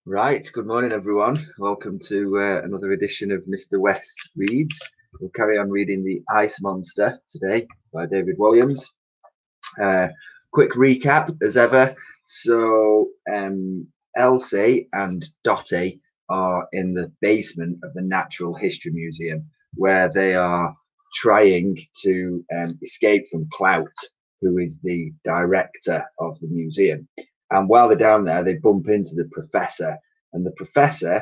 Right, good morning, everyone. Welcome to another edition of Mr. West Reads. We'll carry on reading The Ice Monster today by David Williams. Quick recap, as ever. Elsie and Dottie are in the basement of the Natural History Museum, where they are trying to escape from Clout, who is the director of the museum. And while they're down there, they bump into the professor, and the professor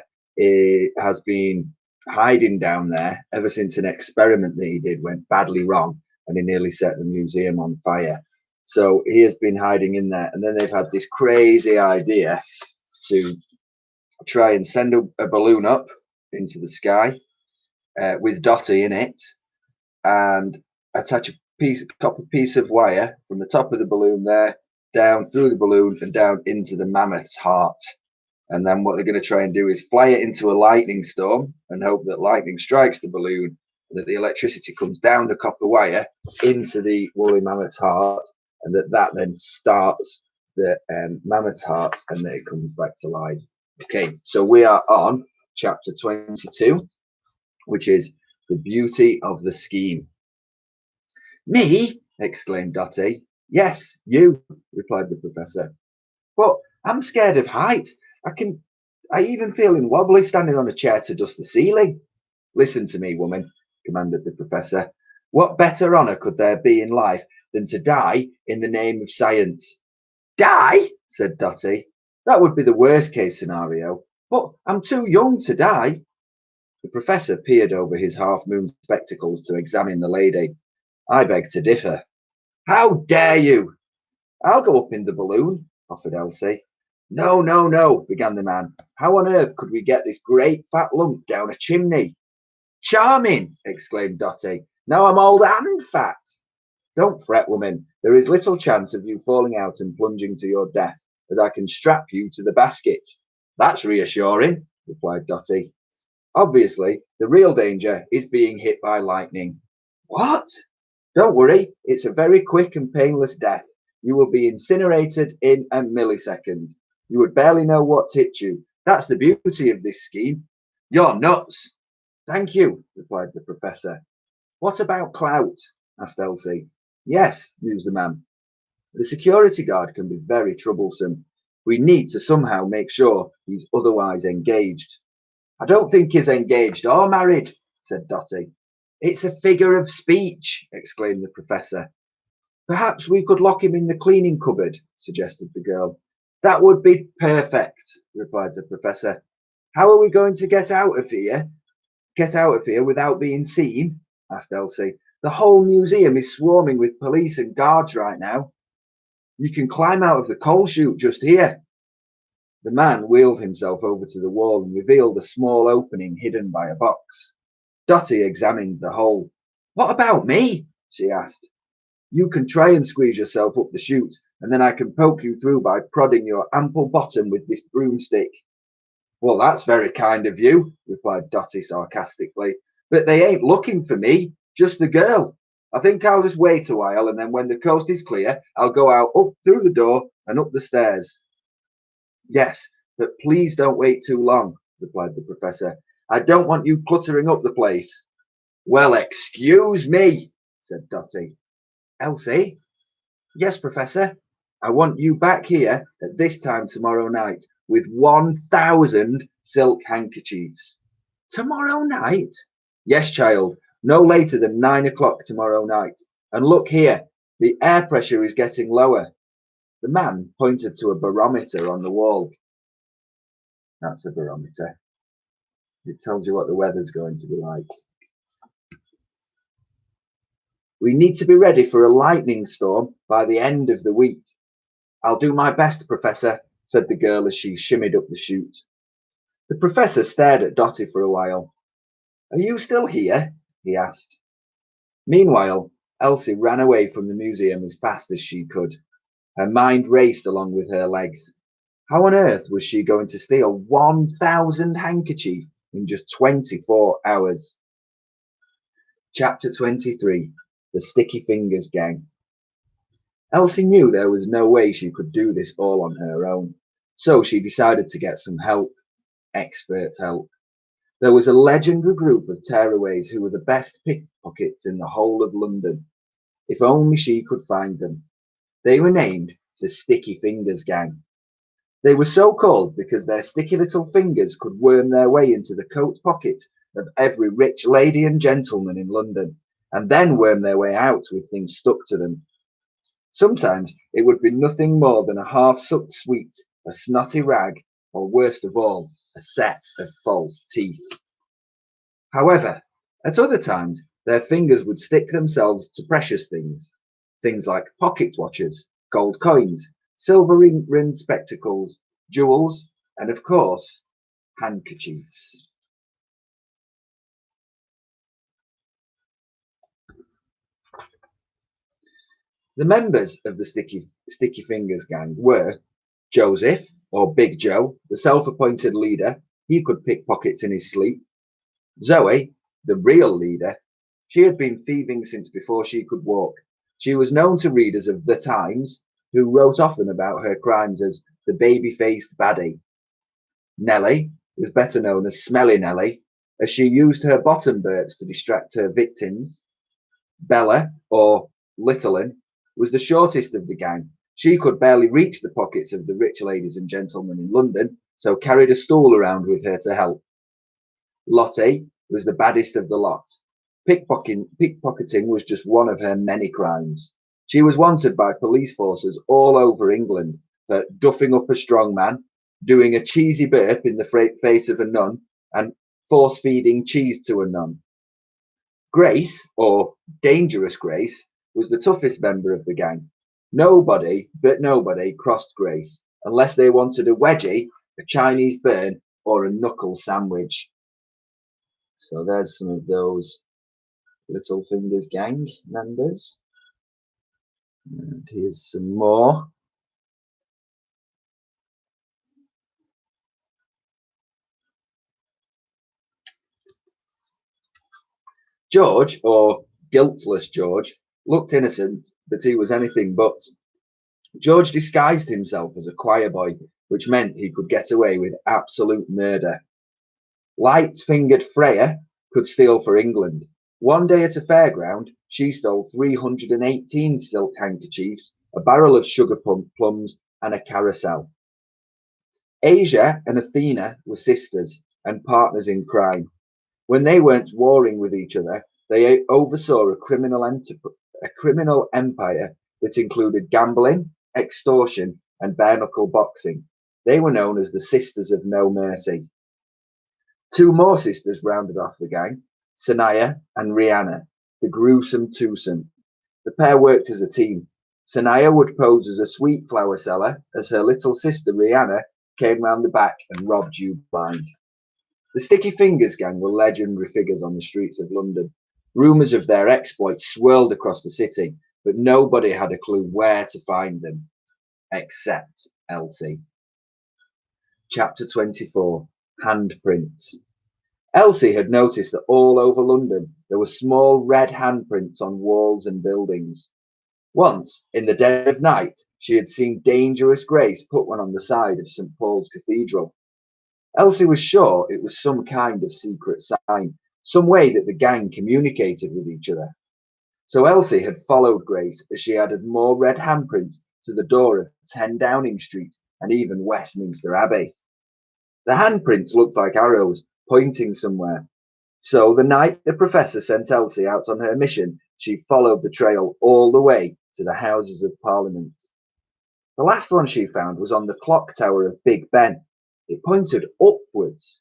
has been hiding down there ever since an experiment that he did went badly wrong, and he nearly set the museum on fire. So he has been hiding in there, and then they've had this crazy idea to try and send a balloon up into the sky with Dottie in it, and attach a copper piece of wire from the top of the balloon there down through the balloon and down into the mammoth's heart. And then what they're going to try and do is fly it into a lightning storm and hope that lightning strikes the balloon, that the electricity comes down the copper wire into the woolly mammoth's heart, and that then starts the mammoth's heart, and then it comes back to life. Okay, so we are on chapter 22, which is The Beauty of the Scheme. Me? Exclaimed Dottie. Yes, you, replied the professor. But I'm scared of height. I even feeling wobbly standing on a chair to dust the ceiling. Listen to me, woman, commanded the professor. What better honour could there be in life than to die in the name of science? Die? Said Dottie. That would be the worst case scenario. But I'm too young to die. The professor peered over his half-moon spectacles to examine the lady. I beg to differ. How dare you? I'll go up in the balloon, offered Elsie. No, no, no, began the man. How on earth could we get this great fat lump down a chimney? Charming, exclaimed Dottie. Now I'm old and fat. Don't fret, woman. There is little chance of you falling out and plunging to your death, as I can strap you to the basket. That's reassuring, replied Dottie. Obviously, the real danger is being hit by lightning. What? Don't worry, it's a very quick and painless death. You will be incinerated in a millisecond. You would barely know what hit you. That's the beauty of this scheme. You're nuts. Thank you, replied the professor. What about Clout? Asked Elsie. Yes, mused the man. The security guard can be very troublesome. We need to somehow make sure he's otherwise engaged. I don't think he's engaged or married, said Dottie. It's a figure of speech, exclaimed the professor. Perhaps we could lock him in the cleaning cupboard, suggested the girl. That would be perfect, replied the professor. How are we going to get out of here? Get out of here without being seen? Asked Elsie. The whole museum is swarming with police and guards right now. You can climb out of the coal chute just here. The man wheeled himself over to the wall and revealed a small opening hidden by a box. Dottie examined the hole. What about me? She asked. You can try and squeeze yourself up the chute, and then I can poke you through by prodding your ample bottom with this broomstick. Well, that's very kind of you, replied Dottie sarcastically. But they ain't looking for me, just the girl. I think I'll just wait a while, and then when the coast is clear, I'll go out up through the door and up the stairs. Yes, but please don't wait too long, replied the professor. I don't want you cluttering up the place. Well, excuse me, said Dottie. Elsie? Yes, Professor. I want you back here at this time tomorrow night with 1,000 silk handkerchiefs. Tomorrow night? Yes, child, no later than 9 o'clock tomorrow night. And look here, the air pressure is getting lower. The man pointed to a barometer on the wall. That's a barometer. It tells you what the weather's going to be like. We need to be ready for a lightning storm by the end of the week. I'll do my best, Professor, said the girl as she shimmied up the chute. The professor stared at Dottie for a while. Are you still here? He asked. Meanwhile, Elsie ran away from the museum as fast as she could. Her mind raced along with her legs. How on earth was she going to steal 1,000 handkerchiefs in just 24 hours? Chapter 23. The Sticky Fingers Gang. Elsie knew there was no way she could do this all on her own. So she decided to get some help, expert help. There was a legendary group of tearaways who were the best pickpockets in the whole of London. If only she could find them. They were named the Sticky Fingers Gang. They were so called because their sticky little fingers could worm their way into the coat pockets of every rich lady and gentleman in London, and then worm their way out with things stuck to them. Sometimes it would be nothing more than a half-sucked sweet, a snotty rag, or worst of all, a set of false teeth. However, at other times their fingers would stick themselves to precious things like pocket watches, gold coins, silver rimmed spectacles, jewels, and of course, handkerchiefs. The members of the Sticky Fingers gang were Joseph, or Big Joe, the self-appointed leader. He could pick pockets in his sleep. Zoe, the real leader, she had been thieving since before she could walk. She was known to readers of The Times, who wrote often about her crimes as the baby-faced baddie. Nellie was better known as Smelly Nellie, as she used her bottom burps to distract her victims. Bella, or Littlin, was the shortest of the gang. She could barely reach the pockets of the rich ladies and gentlemen in London, so carried a stool around with her to help. Lottie was the baddest of the lot. Pickpocketing was just one of her many crimes. She was wanted by police forces all over England for duffing up a strong man, doing a cheesy burp in the face of a nun, and force-feeding cheese to a nun. Grace, or Dangerous Grace, was the toughest member of the gang. Nobody crossed Grace unless they wanted a wedgie, a Chinese burn, or a knuckle sandwich. So there's some of those Little Fingers gang members. And here's some more. George, or Guiltless George, looked innocent, but he was anything but. George disguised himself as a choir boy, which meant he could get away with absolute murder. Light-fingered Freya could steal for England. One day at a fairground, she stole 318 silk handkerchiefs, a barrel of sugar plums, and a carousel. Asia and Athena were sisters and partners in crime. When they weren't warring with each other, they oversaw a criminal empire that included gambling, extortion, and bare-knuckle boxing. They were known as the Sisters of No Mercy. Two more sisters rounded off the gang, Sanaya and Rihanna, the gruesome twosome. The pair worked as a team. Sanaya would pose as a sweet flower seller as her little sister Rihanna came round the back and robbed you blind. The Sticky Fingers gang were legendary figures on the streets of London. Rumours of their exploits swirled across the city, but nobody had a clue where to find them, except Elsie. Chapter 24. Handprints. Elsie had noticed that all over London there were small red handprints on walls and buildings. Once, in the dead of night, she had seen Dangerous Grace put one on the side of St. Paul's Cathedral. Elsie was sure it was some kind of secret sign, some way that the gang communicated with each other. So Elsie had followed Grace as she added more red handprints to the door of 10 Downing Street and even Westminster Abbey. The handprints looked like arrows pointing somewhere. So the night the professor sent Elsie out on her mission, she followed the trail all the way to the Houses of Parliament. The last one she found was on the clock tower of Big Ben. It pointed upwards.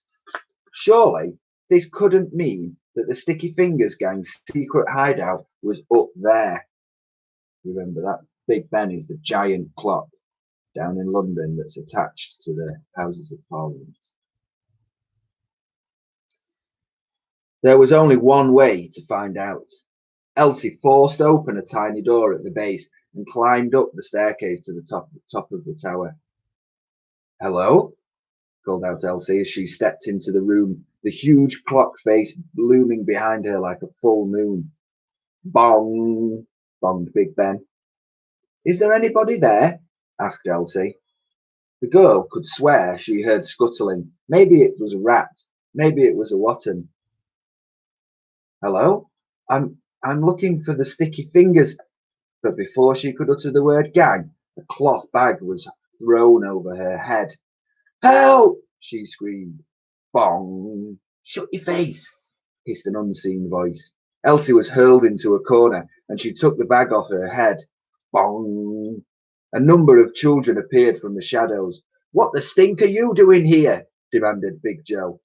Surely this couldn't mean that the Sticky Fingers gang's secret hideout was up there. Remember that Big Ben is the giant clock down in London that's attached to the Houses of Parliament. There was only one way to find out. Elsie forced open a tiny door at the base and climbed up the staircase to the top of the tower. Hello? Called out Elsie as she stepped into the room, the huge clock face looming behind her like a full moon. Bong! Bonged Big Ben. Is there anybody there? Asked Elsie. The girl could swear she heard scuttling. Maybe it was a rat. Maybe it was a watton. Hello? I'm looking for the sticky fingers. But before she could utter the word gang, a cloth bag was thrown over her head. Help! She screamed. Bong! Shut your face! Hissed an unseen voice. Elsie was hurled into a corner and she took the bag off her head. Bong! A number of children appeared from the shadows. What the stink are you doing here? Demanded Big Joe.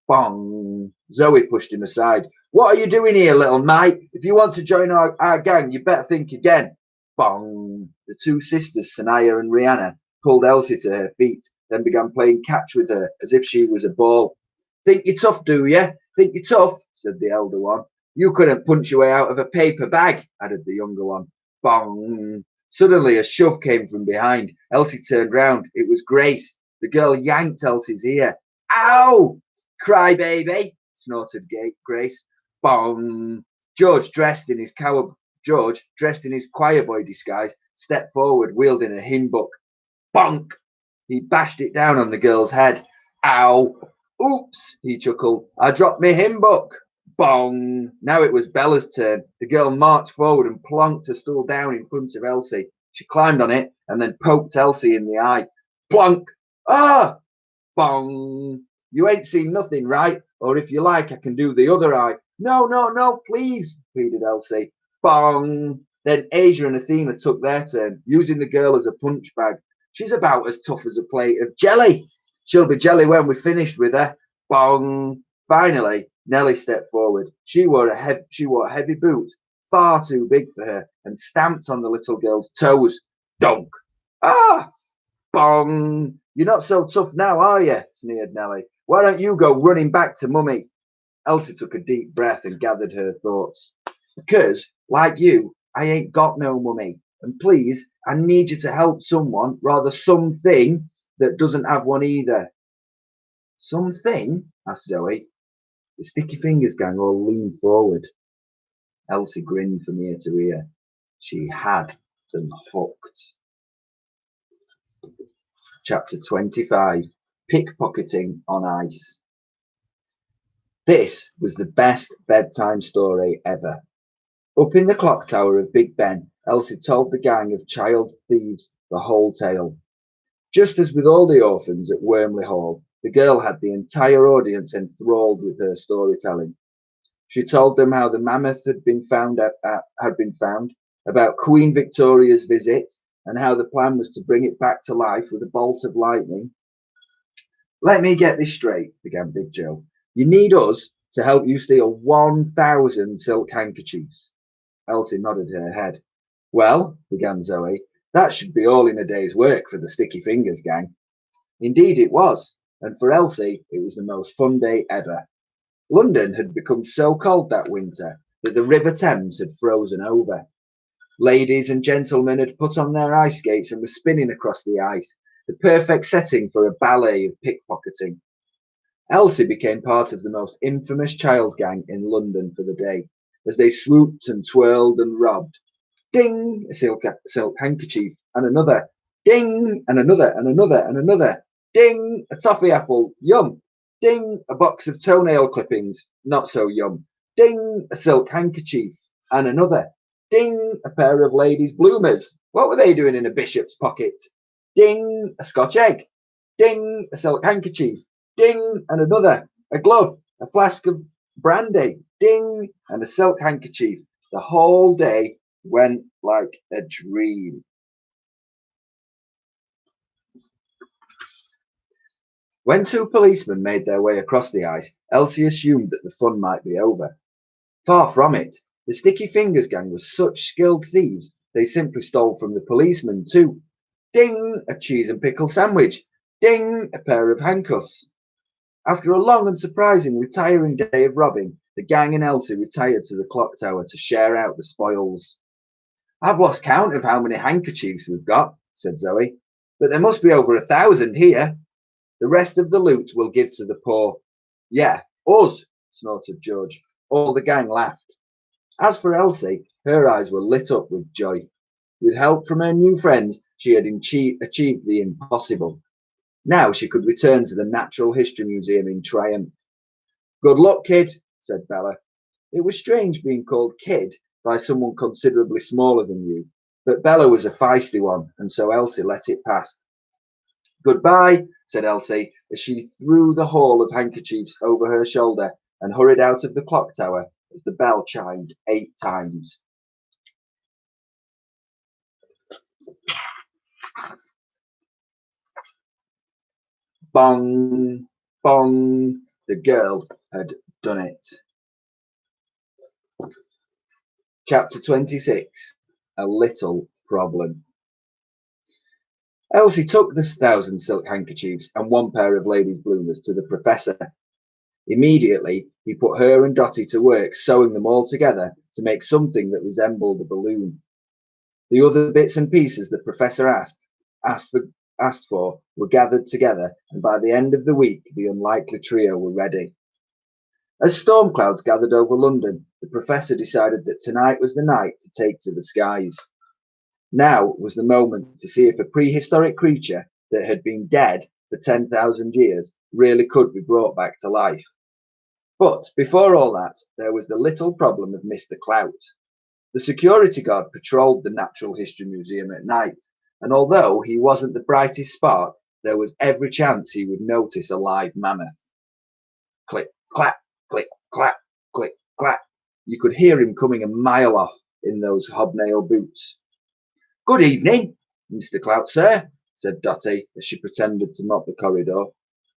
Bong! Zoe pushed him aside. What are you doing here, little mate? If you want to join our gang, you better think again. Bong! The two sisters, Sanaya and Rihanna, pulled Elsie to her feet, then began playing catch with her as if she was a ball. Think you're tough, do you? Think you're tough, said the elder one. You couldn't punch your way out of a paper bag, added the younger one. Bong! Suddenly a shove came from behind. Elsie turned round. It was Grace. The girl yanked Elsie's ear. Ow! Cry baby, snorted Grace. Bong! George, dressed in his choir boy disguise, stepped forward, wielding a hymn book. Bonk! He bashed it down on the girl's head. Ow! Oops! He chuckled. I dropped my hymn book. Bong! Now it was Bella's turn. The girl marched forward and plonked her stool down in front of Elsie. She climbed on it and then poked Elsie in the eye. Plonk! Ah! Bong! You ain't seen nothing, right? Or if you like, I can do the other eye. No, no, no, please, pleaded Elsie. Bong! Then Asia and Athena took their turn, using the girl as a punch bag. She's about as tough as a plate of jelly. She'll be jelly when we're finished with her. Bong! Finally, Nellie stepped forward. She wore heavy boots, far too big for her, and stamped on the little girl's toes. Donk! Ah! Bong! You're not so tough now, are you? Sneered Nellie. Why don't you go running back to Mummy? Elsie took a deep breath and gathered her thoughts. Because, like you, I ain't got no mummy. And please, I need you to help someone, rather something, that doesn't have one either. Something? Asked Zoe. The Sticky Fingers gang all leaned forward. Elsie grinned from ear to ear. She had them hooked. Chapter 25. Pickpocketing on Ice. This was the best bedtime story ever. Up in the clock tower of Big Ben, Elsie told the gang of child thieves the whole tale. Just as with all the orphans at Wormley Hall, the girl had the entire audience enthralled with her storytelling. She told them how the mammoth had been found, about Queen Victoria's visit, and how the plan was to bring it back to life with a bolt of lightning. Let me get this straight, began Big Joe. You need us to help you steal 1,000 silk handkerchiefs. Elsie nodded her head. Well, began Zoe, that should be all in a day's work for the Sticky Fingers gang. Indeed it was, and for Elsie it was the most fun day ever. London had become so cold that winter that the River Thames had frozen over. Ladies and gentlemen had put on their ice skates and were spinning across the ice, the perfect setting for a ballet of pickpocketing. Elsie became part of the most infamous child gang in London for the day, as they swooped and twirled and robbed. Ding! A silk handkerchief, and another. Ding! And another, and another, and another. Ding! A toffee apple. Yum! Ding! A box of toenail clippings. Not so yum. Ding! A silk handkerchief, and another. Ding! A pair of ladies' bloomers. What were they doing in a bishop's pocket? Ding! A Scotch egg. Ding! A silk handkerchief. Ding! And another. A glove. A flask of brandy. Ding! And a silk handkerchief. The whole day went like a dream. When two policemen made their way across the ice, Elsie assumed that the fun might be over. Far from it. The Sticky Fingers gang was such skilled thieves, they simply stole from the policemen too. Ding! A cheese and pickle sandwich. Ding! A pair of handcuffs. After a long and surprisingly tiring day of robbing, the gang and Elsie retired to the clock tower to share out the spoils. I've lost count of how many handkerchiefs we've got, said Zoe, but there must be over 1,000 here. The rest of the loot we'll give to the poor. Yeah, us, snorted George. All the gang laughed. As for Elsie, her eyes were lit up with joy. With help from her new friends, she had achieved the impossible. Now she could return to the Natural History Museum in triumph. Good luck, kid, said Bella. It was strange being called kid by someone considerably smaller than you, but Bella was a feisty one, and so Elsie let it pass. Goodbye, said Elsie, as she threw the haul of handkerchiefs over her shoulder and hurried out of the clock tower as the bell chimed 8 times. Bong, bong, the girl had done it. Chapter 26, A Little Problem. Elsie took the 1,000 silk handkerchiefs and 1 pair of ladies' bloomers to the professor. Immediately, he put her and Dotty to work sewing them all together to make something that resembled a balloon. The other bits and pieces the professor asked for were gathered together, and by the end of the week the unlikely trio were ready. As storm clouds gathered over London, the professor decided that tonight was the night to take to the skies. Now was the moment to see if a prehistoric creature that had been dead for 10,000 years really could be brought back to life. But before all that, there was the little problem of Mr. Clout. The security guard patrolled the Natural History Museum at night, and although he wasn't the brightest spark, there was every chance he would notice a live mammoth. Click, clap, click, clap, click, clap. You could hear him coming a mile off in those hobnail boots. Good evening, Mr. Clout, sir, said Dotty as she pretended to mop the corridor.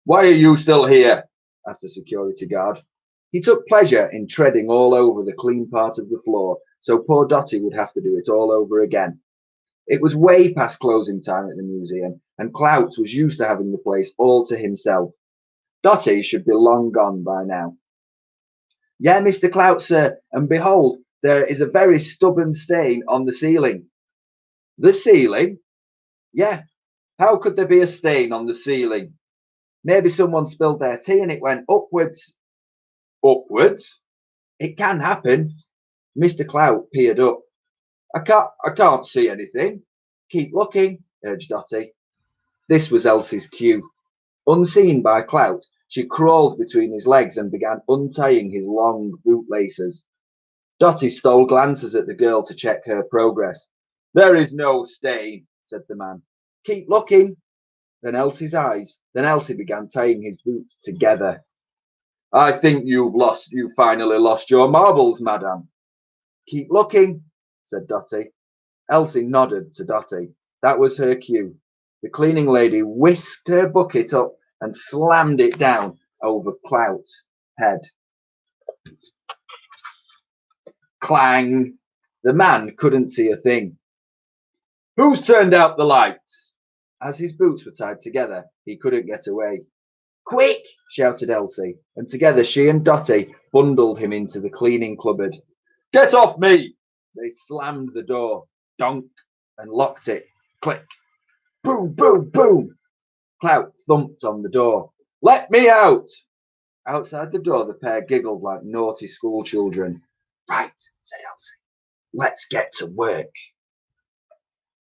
Why are you still here? Asked the security guard. He took pleasure in treading all over the clean part of the floor, so poor Dotty would have to do it all over again. It was way past closing time at the museum, and Clout was used to having the place all to himself. Dotty should be long gone by now. Yeah, Mr. Clout, sir, and behold, there is a very stubborn stain on the ceiling. The ceiling? Yeah, how could there be a stain on the ceiling? Maybe someone spilled their tea and it went upwards. Upwards? It can happen. Mr. Clout peered up. I can't see anything. Keep looking, urged Dotty. This was Elsie's cue. Unseen by Clout, she crawled between his legs and began untying his long bootlaces. Dotty stole glances at the girl to check her progress. There is no stain, said the man. Keep looking. Then Elsie began tying his boots together. I think you finally lost your marbles, madam. Keep looking, said Dotty. Elsie nodded to Dotty. That was her cue. The cleaning lady whisked her bucket up and slammed it down over Clout's head. Clang! The man couldn't see a thing. Who's turned out the lights? As his boots were tied together, he couldn't get away. Quick! Shouted Elsie, and together she and Dotty bundled him into the cleaning cupboard. Get off me! They slammed the door, donk, and locked it. Click! Boom, boom, boom! Clout thumped on the door. Let me out! Outside the door, the pair giggled like naughty schoolchildren. Right, said Elsie. Let's get to work.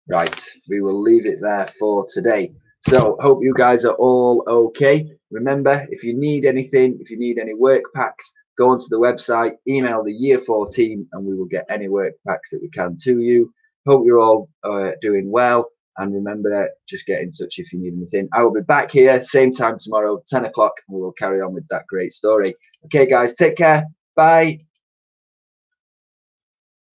Right, we will leave it there for today. So, hope you guys are all okay. Remember, if you need anything, if you need any work packs, go onto the website, email the Year 4 team, and we will get any work packs that we can to you. Hope you're all doing well. And remember, just get in touch if you need anything. I will be back here, same time tomorrow, 10 o'clock, and we will carry on with that great story. Okay, guys, take care. Bye.